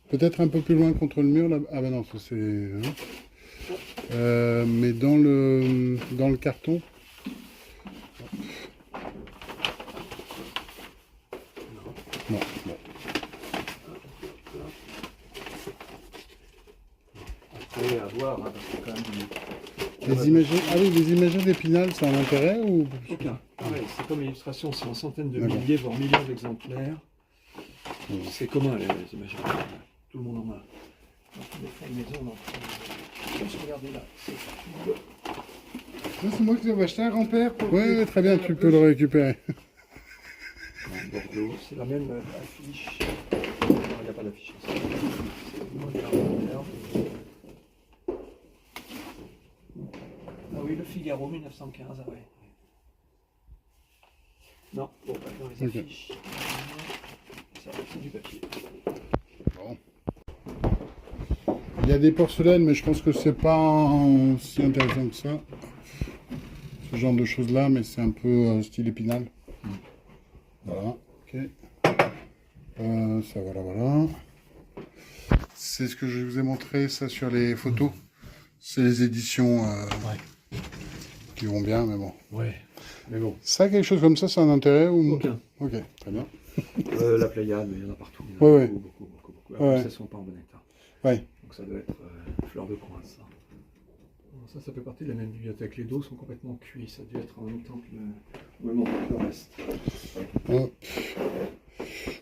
S1: Peut-être un peu plus loin contre le mur, là. Ah ben non, ça c'est... mais dans le carton... Non, bon.
S2: Après, à voir, hein, parce que quand même...
S1: Les images... Ah oui, les images d'Épinal, ça a un intérêt ou...
S2: Aucun. Pareil, c'est comme l'illustration, c'est en centaines de
S1: D'accord.
S2: milliers, voire millions d'exemplaires. C'est commun, les images. Tout le monde en a. Donc, on fait une maison, donc, juste regardez là.
S3: Ça, c'est moi qui l'avais acheté un grand-père.
S1: Oui, très bien, tu peux le récupérer.
S2: Bordeaux, c'est la même affiche. Regardez a pas d'affiche. C'est moderne. Ah oui, le Figaro 1915, ah ouais. Non, bon, pas dans les affiches. Ça, c'est du papier.
S1: Bon. Il y a des porcelaines, mais je pense que c'est pas si intéressant que ça. Ce genre de choses-là, mais c'est un peu style épinal. Voilà, ok. Ça, voilà. C'est ce que je vous ai montré, ça, sur les photos. C'est les éditions qui vont bien, mais bon.
S2: Ouais, mais bon.
S1: Ça, quelque chose comme ça, c'est un intérêt ou...
S2: Aucun.
S1: Ok, très bien.
S2: La Pléiade, mais il y en a partout. Il y en a
S1: Ouais,
S2: beaucoup. Alors,
S1: Ouais.
S2: ça ne sont pas en bon état.
S1: Ouais.
S2: Donc ça doit être fleur de coin, ça. Alors, ça fait partie de la même bibliothèque. Les dos sont complètement cuits. Ça a dû être en même temps que le reste.
S1: Hop.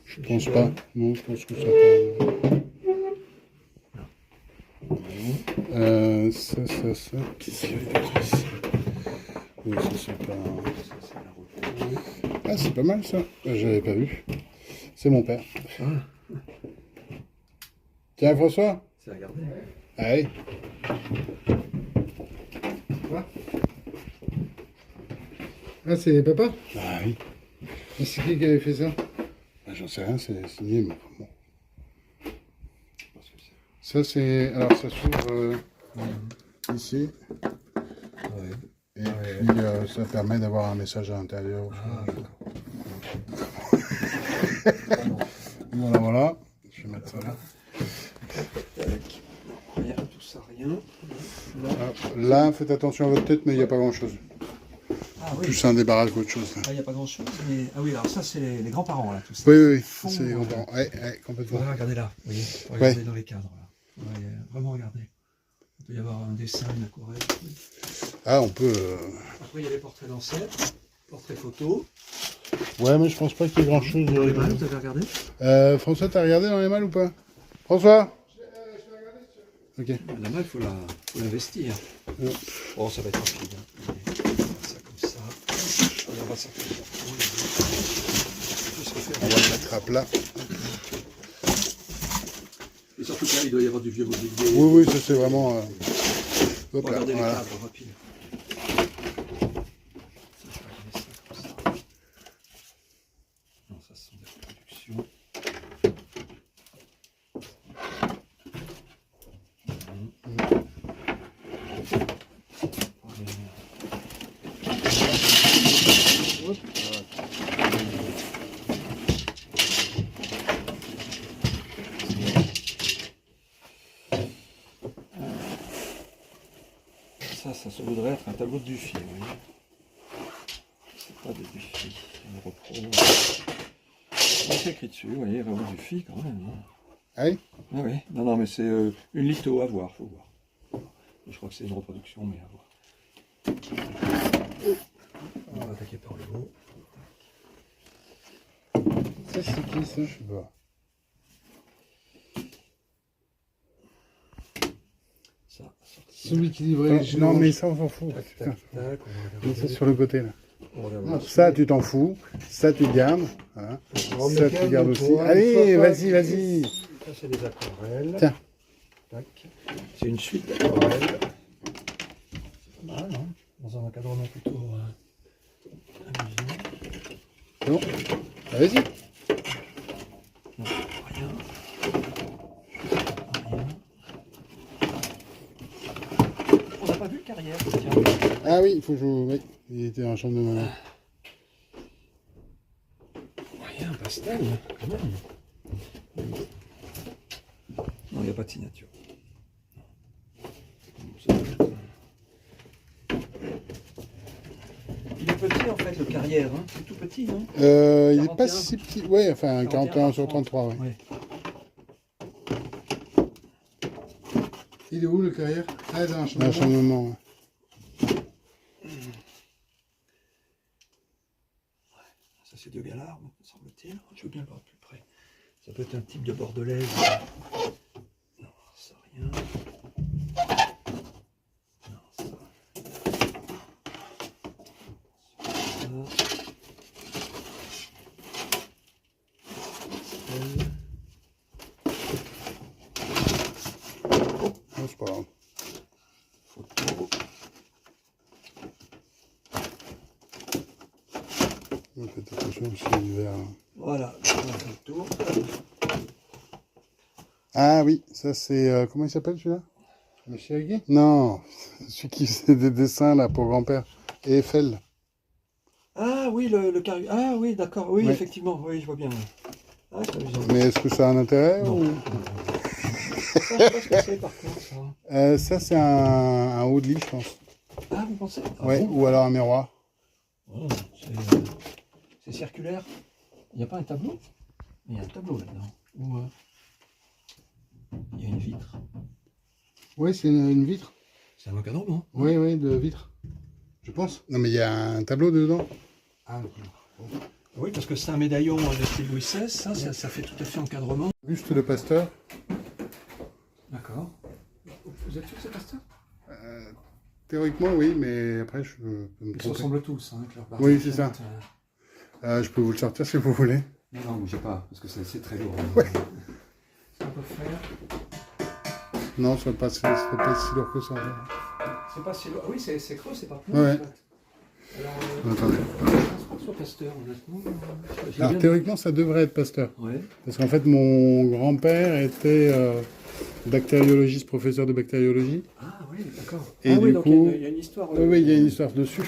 S1: Je pense pas. Non, je pense que ça peut... Ça. Qu'est-ce qu'il y a d'autre ici? Oui, ça c'est pas... Ah, c'est pas mal ça. J'avais pas vu. C'est mon père.
S2: Ah.
S1: Tiens, François.
S2: C'est à regarder.
S1: Allez.
S3: Quoi? Ah, c'est papa?
S1: Ah oui.
S3: Et c'est qui avait fait ça?
S1: Ah, j'en sais rien, c'est signé, mais bon.
S2: Parce que c'est...
S1: Ça c'est... Alors ça s'ouvre ici.
S2: Ouais.
S1: Et puis ça permet d'avoir un message à l'intérieur.
S2: Ah, d'accord.
S1: Voilà. Je vais mettre ça là.
S2: Tac. Rien, tout ça, rien.
S1: Là, faites attention à votre tête, mais il n'y a pas grand chose.
S2: Ah oui.
S1: Plus un débarras qu'autre chose.
S2: Il n'y a pas grand chose, mais... Ah oui, alors ça, c'est les grands-parents, là, tout ça.
S1: Oui.
S2: Fond,
S1: C'est les grands-parents. Ouais, complètement.
S2: Regardez là, vous voyez. Regardez dans les cadres, là. Ouais, vraiment regarder. Il peut y avoir un dessin, une aquarelle.
S1: Ah, on peut...
S2: Après, il y a les portraits d'ancêtres, portraits photos.
S1: Ouais, mais je pense pas qu'il y ait grand chose.
S2: Dans les malles, vous avez regardé?
S1: François, t'as regardé dans les malles ou pas? François? Je vais regarder si tu veux. Ok.
S2: La malle, il faut l'investir.
S1: Ouais.
S2: Oh, ça va être rapide. Hein. On va faire ça comme ça. On va sortir le carton.
S1: On va le mettre à plat.
S2: Et surtout que là, il doit y avoir du vieux mobilier.
S1: Oui, ça c'est vraiment... Hop là,
S2: Regardez les
S1: voilà.
S2: cadres, rapide. Non, ça, ce sont des reproductions. Ça voudrait être un tableau de Dufy, vous voyez. C'est pas de Dufy, c'est une repro. C'est écrit dessus, vous voyez, vraiment Dufy quand même. Hein.
S1: Ah oui?
S2: Ah oui, non, mais c'est une litho à voir, faut voir. Je crois que c'est une reproduction, mais à voir. On va attaquer par le haut.
S3: Ça, c'est qui ça?
S1: Je sais pas.
S2: Ça,
S3: Celui qui livrait les
S1: Non, mais ça on s'en fout.
S2: tac,
S1: Putain.
S2: tac, tac, on va
S1: Mets
S2: regarder.
S1: ça sur le côté là.
S2: On regarde
S1: Non,
S2: dessus.
S1: ça tu t'en fous. Ça tu gardes. Voilà.
S3: Oh,
S1: Ça
S3: mais
S1: tu gardes aussi.
S3: calme-toi,
S1: Allez,
S3: papa.
S1: vas-y.
S2: Ça, c'est des aquarelles.
S1: Tiens.
S2: Tac. C'est une suite d'aquarelles. C'est pas mal, hein, dans un encadrement plutôt amusant.
S1: Bon. Vas-y.
S2: Non, rien. On n'a pas vu Carrière, tiens.
S1: Ah oui, il faut que je... Oui, il était en chambre de maman.
S2: Rien, pastel, quand même. Non, il n'y a pas de signature. Il est petit en fait le Carrière, hein. C'est tout petit, non?
S1: Il est
S2: 41.
S1: pas si petit. Ouais, enfin 41 sur
S2: 30.
S1: 33, ouais.
S2: Ouais.
S3: Il est où le carrière? Ah, dans la chambre.
S1: Dans la chambre de maman. Ouais.
S2: Ça c'est de Galard, me semble-t-il. Je veux bien le voir de plus près. Ça peut être un type de bordelaise. Non, ça rien. Non, ça. Ça.
S1: je me suis du verre.
S2: Voilà, on va faire le tour.
S1: Ah oui, ça c'est... comment il s'appelle celui-là?
S3: Monsieur Aguet?
S1: Non, celui qui faisait des dessins là pour grand-père. Et Eiffel.
S2: Ah oui, le carré. Ah oui, d'accord, oui,
S1: Ouais.
S2: effectivement, oui, je vois bien. Ouais. Ah, c'est amusant.
S1: Mais est-ce que ça a un intérêt
S2: Non.
S1: ou...
S2: Ça, je sais pas ce que c'est par contre, ça.
S1: Ça c'est un haut de lit, je pense.
S2: Ah, vous pensez? Ah
S1: Ouais,
S2: bon?
S1: ou alors un miroir.
S2: Oh, c'est circulaire. Il n'y a pas un tableau? Il y a un tableau là-dedans. Ou il y a une vitre.
S3: Oui, c'est une vitre.
S2: C'est un encadrement.
S3: Oui, oui, de vitre. Je pense.
S1: Non mais il y a un tableau dedans.
S3: Ah,
S2: Oui, parce que c'est un médaillon de style Louis XVI, ça fait tout à fait encadrement.
S1: Buste de Pasteur.
S2: D'accord. Vous êtes sûr que c'est Pasteur?
S1: Théoriquement oui, mais après je peux me
S2: Ils se
S1: tromper.
S2: ressemblent tous, hein, avec leur barbe.
S1: Oui, c'est ça. Je peux vous le sortir si vous voulez.
S2: Non, non, bougez pas, parce que c'est très lourd.
S1: Ouais.
S2: Ça peut faire.
S1: Non, ce n'est pas si lourd que ça.
S2: C'est pas si lourd. Ah oui, c'est creux, c'est pas
S1: Ouais.
S2: en fait. Alors,
S1: Attendez.
S2: je pense pas que ce soit Pasteur, honnêtement. Je l'ai
S1: Alors
S2: bien-
S1: théoriquement ça devrait être Pasteur.
S2: Ouais.
S1: Parce qu'en fait mon grand-père était bactériologiste, professeur de bactériologie.
S2: Ah oui, d'accord.
S1: Et
S2: ah
S1: du
S2: oui, donc
S1: coup-
S2: il y a une histoire.
S1: Oui, oui, il y a une histoire dessus.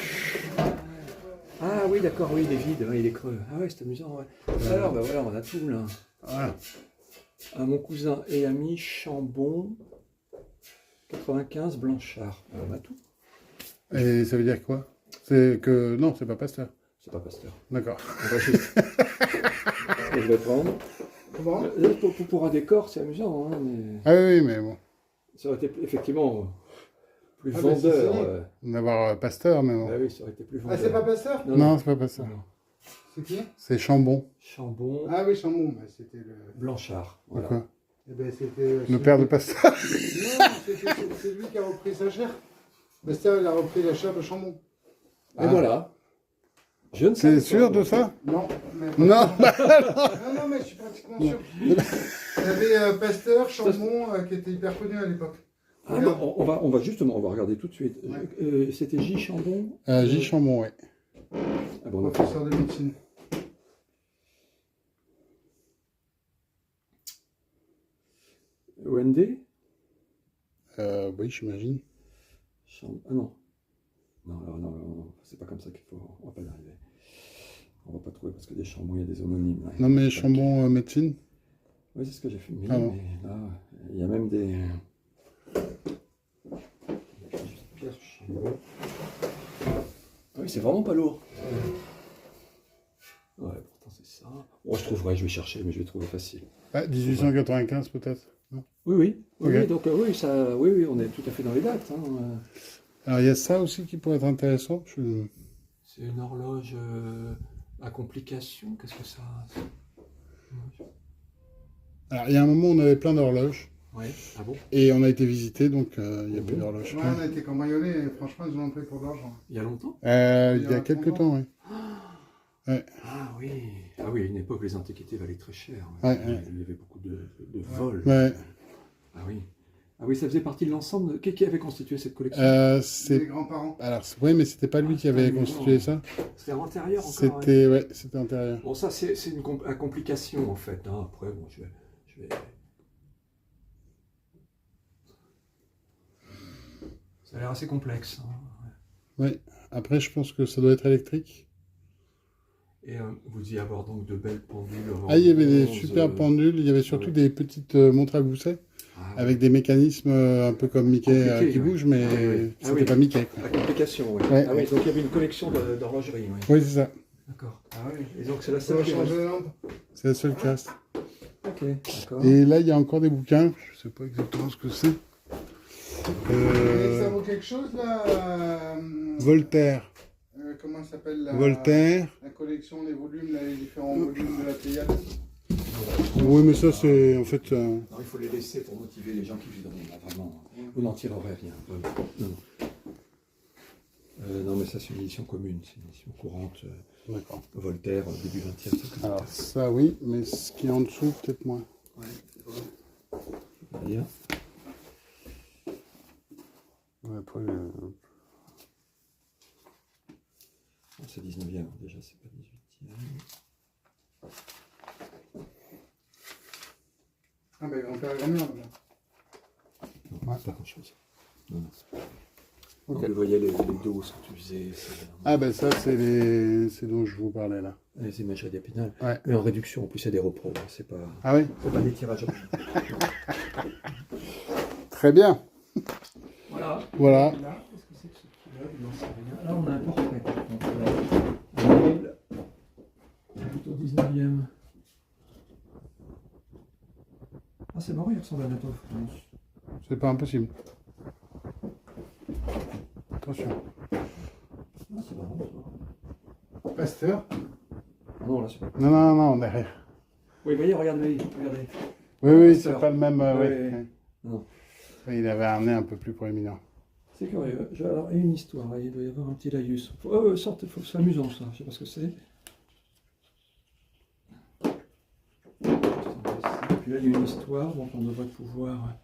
S2: Ah oui, d'accord, oui, il est vide, ouais, il est creux. Ah ouais, c'est amusant, ouais. Alors, ben voilà, on a tout là.
S1: Voilà.
S2: À mon cousin et ami Chambon, 95 Blanchard. On a tout.
S1: Et ça veut dire quoi? C'est que... Non, c'est pas Pasteur.
S2: C'est pas Pasteur.
S1: D'accord.
S2: On va juste. Ce que je vais prendre.
S3: Comment?
S2: Là, pour un décor, c'est amusant, hein, mais
S1: Ah oui, mais bon.
S2: ça aurait été effectivement plus
S3: Ah, bah, c'est
S2: vendeur.
S3: ça.
S1: D'avoir Pasteur, mais bon.
S2: Ah oui, ça aurait été plus
S3: Ah,
S2: vendeur.
S3: c'est pas Pasteur?
S1: Non, c'est pas Pasteur.
S2: Non.
S3: C'est qui?
S1: C'est Chambon.
S2: Chambon,
S3: Ah oui, Chambon, bah, c'était le...
S2: Blanchard. Voilà.
S1: Pourquoi?
S3: Eh ben, c'était...
S1: Le
S3: celui
S1: père de
S3: qui-
S1: Pasteur.
S3: Non, c'est lui qui a repris sa chair. Pasteur, il a repris la chair de Chambon.
S2: Et voilà. Je ne sais
S1: C'est
S2: pas.
S1: sûr de ça?
S3: Non. Mais...
S1: Non.
S3: Non, mais je suis pratiquement sûr. Il y avait Pasteur, Chambon, qui était hyper connu à l'époque.
S2: Ah, bah, on va justement, on va regarder tout de suite.
S3: Ouais.
S2: C'était J. Chambon.
S1: J. Chambon, ouais.
S2: Ah bon, d'accord.
S3: Professeur de médecine.
S2: OND.
S1: Oui, j'imagine.
S2: Ah non. Non, c'est pas comme ça qu'il faut. On va pas y arriver. On va pas trouver parce que des Chambon, il y a des homonymes. Là.
S1: Non, mais Chambon médecine.
S2: Oui, c'est ce que j'ai fait.
S1: Ah bon.
S2: Mais là, il y a même des. Pierre Chambon. Ah oui, c'est vraiment pas lourd. Ouais, pourtant c'est ça. Bon, je trouverai, je vais chercher, mais je vais trouver facile.
S1: Ah, 1895 peut-être. Non.
S2: Oui.
S1: Ok.
S2: Oui, donc oui, ça, oui, on est tout à fait dans les dates. Hein.
S1: Alors il y a ça aussi qui pourrait être intéressant.
S2: C'est une horloge à complication. Qu'est-ce que ça?
S1: Alors il y a un moment où on avait plein d'horloges.
S2: Ouais. Ah bon?
S1: Et on a été visité, donc il n'y a plus d'horloge.
S3: Ouais, on a été cambriolés et franchement, ils nous ont pris pour de l'argent.
S2: Il y a longtemps?
S1: Il y a quelques temps, oui.
S2: Ah oui. Ah oui, à une époque, les antiquités valaient très cher.
S1: Ouais,
S2: Il
S1: ouais.
S2: y avait beaucoup de vols.
S1: Ouais.
S2: Ah oui. Ah oui, ça faisait partie de l'ensemble. Qui avait constitué cette collection?
S3: Les
S1: C'est...
S3: grands-parents.
S1: Alors, oui, mais c'était pas lui qui avait constitué ça.
S2: C'était antérieur encore.
S1: C'était, ouais, c'était antérieur.
S2: Bon, ça, c'est à complication, en fait. Hein. Après, bon, je vais... Ça a l'air assez complexe. Hein.
S1: Oui. Après, je pense que ça doit être électrique.
S2: Et vous y avoir donc de belles pendules.
S1: Ah, il y avait des
S2: bronze,
S1: super pendules. Il y avait surtout
S2: ouais.
S1: des petites montres à gousset avec des mécanismes un peu comme Mickey
S2: Compliqué,
S1: qui
S2: ouais.
S1: bougent, mais
S2: Ah oui. Ah
S1: c'était
S2: oui.
S1: pas Mickey. Quoi.
S2: À complication, oui.
S1: Ouais.
S2: Ah oui, donc il y avait une collection d'horlogerie. Oui.
S1: Oui, c'est ça.
S2: D'accord. Ah oui. Et donc c'est la
S3: Ça
S2: seule
S3: va
S2: qui
S3: changer
S2: reste.
S3: la lampe.
S1: C'est la seule qui reste.
S2: Ok, d'accord.
S1: Et là, il y a encore des bouquins. Je sais pas exactement ce que c'est.
S3: Et ça vaut quelque chose, là
S1: Voltaire.
S3: Comment ça s'appelle
S1: Voltaire.
S3: La collection, les volumes, là, les différents volumes de la Pléiade.
S1: Oui, mais ça, c'est en fait.
S2: Non, il faut les laisser pour motiver les gens qui voudront. Là, vraiment. Vous n'en tirerez rien. Non. Non, mais ça, c'est une édition commune. C'est une édition courante.
S1: D'accord.
S2: Voltaire, début 20e siècle.
S1: Alors, ça, oui, mais ce qui est en dessous, peut-être moins.
S2: Ouais, c'est vrai. On va dire.
S1: Ouais, après,
S2: C'est 19e, déjà, c'est pas 18e.
S3: Ah, ben grand-père et grand-mère, déjà.
S2: Non, pas grand-chose. Non, non.
S1: Ok.
S2: Vous voyez les doses que tu faisais,
S1: Ah, ben ça, c'est dont je vous parlais là.
S2: les imageries d'épinal.
S1: Ouais.
S2: Mais en réduction, en plus, c'est des repros. Hein, c'est pas
S1: Ah oui?
S2: des tirages.
S1: Très bien.
S2: Voilà.
S1: Voilà.
S2: Là, qu'est-ce que c'est que ce truc-là? Je n'en sais rien. Là, on a un portrait. Par contre, là. Un mail. Plutôt 19e. Ah, c'est marrant, il ressemble à Anatole France.
S1: C'est pas impossible. Attention.
S2: Ah, c'est marrant, ça.
S1: Pasteur?
S2: Ah non, là, c'est pas.
S1: Non, derrière.
S2: Oui, voyez, regardez.
S1: Oui,
S2: Pasteur.
S1: c'est pas le même.
S2: Ouais,
S1: oui.
S2: ouais.
S1: Ouais.
S2: Non.
S1: Oui, il avait un nez un peu plus proéminent.
S2: C'est curieux. Alors, il y a une histoire. Là. Il doit y avoir un petit laïus. Oh, sortez, c'est amusant, ça. Je sais pas ce que c'est. Et puis là, il y a une histoire, donc on devrait pouvoir.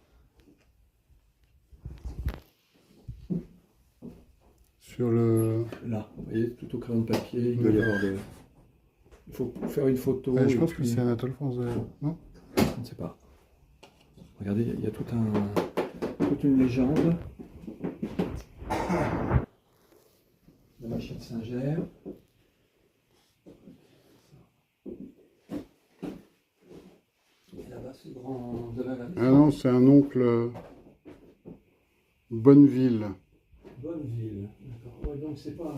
S1: Sur le.
S2: Là, vous voyez, tout au crayon de papier, il doit y avoir de. Il faut faire une photo.
S1: Ouais, je
S2: et
S1: pense
S2: puis-
S1: que c'est Anatole France, non?
S2: Je ne sais pas. Regardez, il y a toute une légende. La machine Singer. Et là-bas, c'est grand. De là, là,
S1: Ah non, c'est un oncle. Bonneville.
S2: Bonneville. D'accord. Ouais, donc c'est pas.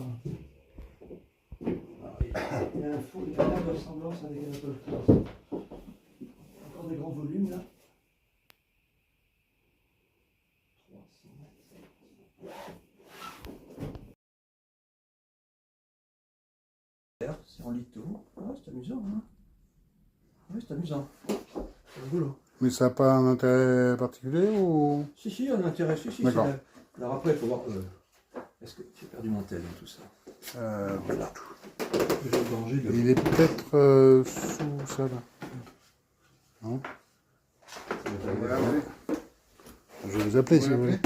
S2: Ah, il y a un faux, il y a l'air de ressemblance avec Anatole France. Encore des grands volumes là. 300 mètres. C'est en litho. Ah, c'est amusant, hein. Oui, c'est amusant. C'est rigolo.
S1: Mais ça n'a pas un intérêt particulier ou.
S2: Si, on a intérêt. Si.
S1: D'accord.
S2: Alors après, il faut voir. Est-ce que j'ai perdu mon tel dans tout ça?
S1: Voilà.
S2: Je vais manger le.
S1: Il est peut-être sous ça là. Non? Je vais vous appeler si vous voulez.